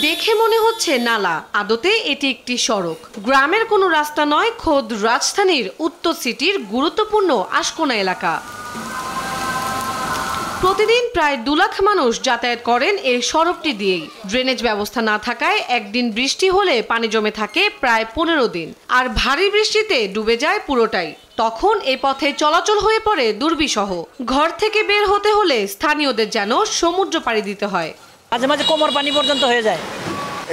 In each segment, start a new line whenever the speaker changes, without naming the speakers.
দেখে মনে হচ্ছে নালা, আদতে এটি একটি সড়ক। গ্রামের কোনো রাস্তা নয়, খোদ রাজধানীর উত্তর সিটির গুরুত্বপূর্ণ আশকোনা এলাকা। প্রতিদিন প্রায় 2 লাখ মানুষ যাতায়াত করেন এই সড়কটি দিয়েই। ড্রেনেজ ব্যবস্থা না থাকায় একদিন বৃষ্টি হলে পানি জমে থাকে প্রায় 15 দিন, আর ভারী বৃষ্টিতে ডুবে যায় পুরোটাই। তখন এই পথে চলাচল হয়ে পড়ে দুর্বিষহ। ঘর থেকে বের হতে হলে স্থানীয়দের যেন সমুদ্র পাড়ি দিতে হয়।
মাঝে মাঝে কোমর পানি পর্যন্ত হয়ে যায়।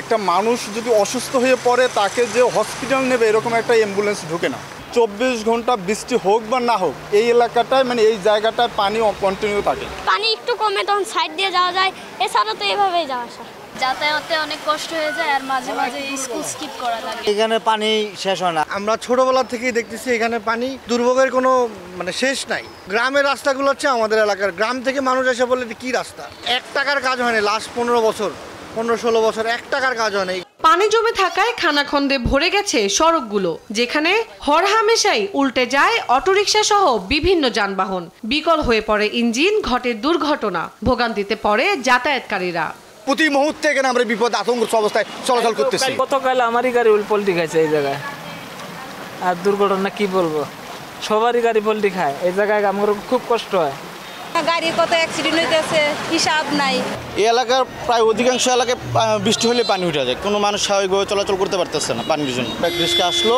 একটা মানুষ যদি অসুস্থ হয়ে পড়ে তাকে যে হসপিটাল নেবে এরকম একটা অ্যাম্বুলেন্স ঢোকে না। 24 ঘন্টা বৃষ্টি হোক বা না হোক এই এলাকাটায় এই জায়গাটায় পানি কন্টিনিউ থাকে।
পানি একটু কমে তখন সাইড দিয়ে যাওয়া যায়, এছাড়া তো এভাবেই যাওয়া আসা। যাতায়াতে অনেক কষ্ট হয়ে যায় আর মাঝে মাঝে স্কুল স্কিপ করা লাগে।
এখানে পানি শেষ হয় না। আমরা ছোটবেলা থেকেই দেখতেছি এখানে পানি দুর্ভোগের কোনো শেষ নাই। গ্রামের রাস্তাগুলো হচ্ছে আমাদের এলাকার, গ্রাম থেকে মানুষ এসে বলে কি রাস্তা, 1 টাকার কাজ হয়নি লাস্ট 15 বছর 15-16 বছর 1 টাকার কাজ হয়নি।
পানি জমে থাকায় খানাখন্দে ভরে গেছে সড়কগুলো, যেখানে হরহামেশাই উল্টে যায় অটোরিকশা সহ বিভিন্ন যানবাহন। বিকল হয়ে পড়ে ইঞ্জিন, ঘটে দুর্ঘটনা, ভোগান্তিতে পড়ে যাতায়াতকারীরা।
প্রতি মুহূর্তে এখানে আমরা বিপদ আতঙ্ক অবস্থায় চলাচল করতেছি।
গতকাল আমারই গাড়ি পল্টি খাইছে এই জায়গায়, আর দুর্ঘটনা কি বলবো, সবারই গাড়ি পল্টি খায়। এই জায়গায় আমার খুব কষ্ট হয়।
গাড়ি কত অ্যাক্সিডেন্ট হইতেছে হিসাব নাই।
এই এলাকার প্রায় অধিকাংশ এলাকায় বৃষ্টি হলে পানি উঠে যায়, কোনো মানুষ স্বাভাবিকভাবে চলাচল করতে পারতেছে না পানির জন্য। রিস্কা আসলো,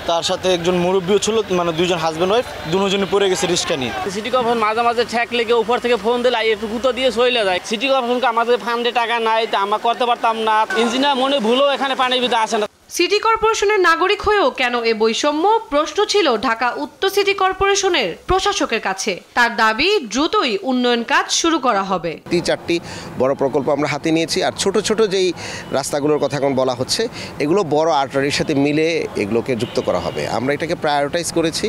তার সাথে একজন মুরব্বীও ছিল, 2জন হাজব্যান্ড ওয়াইফ, দুজনে পড়ে গেছে রিস্কা নিয়ে।
সিটি কর্পোরেশন মাঝে মাঝে ঠেক লেগে উপর থেকে ফোন দিলে একটু গুঁতো দিয়ে চলে যায়। সিটি কর্পোরেশনকে আমাদের ফান্ডে টাকা নাই, তা আমরা করতে পারতাম না। ইঞ্জিনিয়ার মনে ভুলেও এখানে পানির ভিতরে আসে না।
সিটি কর্পোরেশনের নাগরিক হয়েও কেন এ বৈষম্য, প্রশ্ন ছিল ঢাকা উত্তর সিটি কর্পোরেশনের প্রশাসকের কাছে। তার দাবি দ্রুতই উন্নয়ন কাজ শুরু করা হবে।
3-4টি বড় প্রকল্প আমরা হাতে নিয়েছি, আর ছোট ছোট যেই রাস্তাগুলোর কথা এখন বলা হচ্ছে এগুলো বড় আর্টারির সাথে মিলে এগুলোকে যুক্ত করা হবে। আমরা এটাকে প্রায়োরিটাইজ করেছি।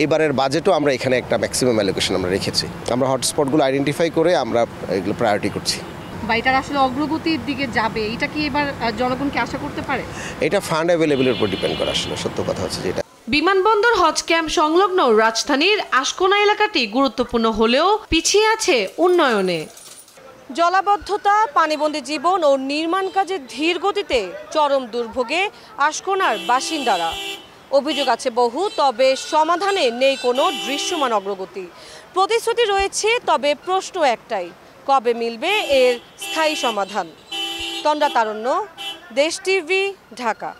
এবারের বাজেটও আমরা এখানে একটা ম্যাক্সিমাম অ্যালোকেশন আমরা রেখেছি। আমরা হটস্পটগুলো আইডেন্টিফাই করে আমরা এগুলো প্রায়োরিটি করছি।
এটার আসলে অগ্রগতির দিকে যাবে, এটা কি এবার জনগণকে আশা করতে পারে?
এটা ফান্ড অ্যাভেলেবলের উপর ডিপেন্ড করে। আসলে সত্য কথা হচ্ছে যেটা
বিমানবন্দর হজ ক্যাম্প সংলগ্ন রাজধানীর আশকোনা এলাকাটি গুরুত্বপূর্ণ হলেও পিছিয়ে আছে উন্নয়নে। জলাবদ্ধতা, পানিবন্দী জীবন ও নির্মাণ কাজের ধীর গতিতে চরম দুর্ভোগে আশকোনার বাসিন্দারা। অভিযোগ আছে বহু, তবে সমাধানে নেই কোনো দৃশ্যমান অগ্রগতি। প্রতিশ্রুতি রয়েছে, তবে প্রশ্ন একটাই, কবে মিলবে এর স্থায়ী সমাধান? তন্দ্রা তারণ্য, দেশ টিভি, ঢাকা।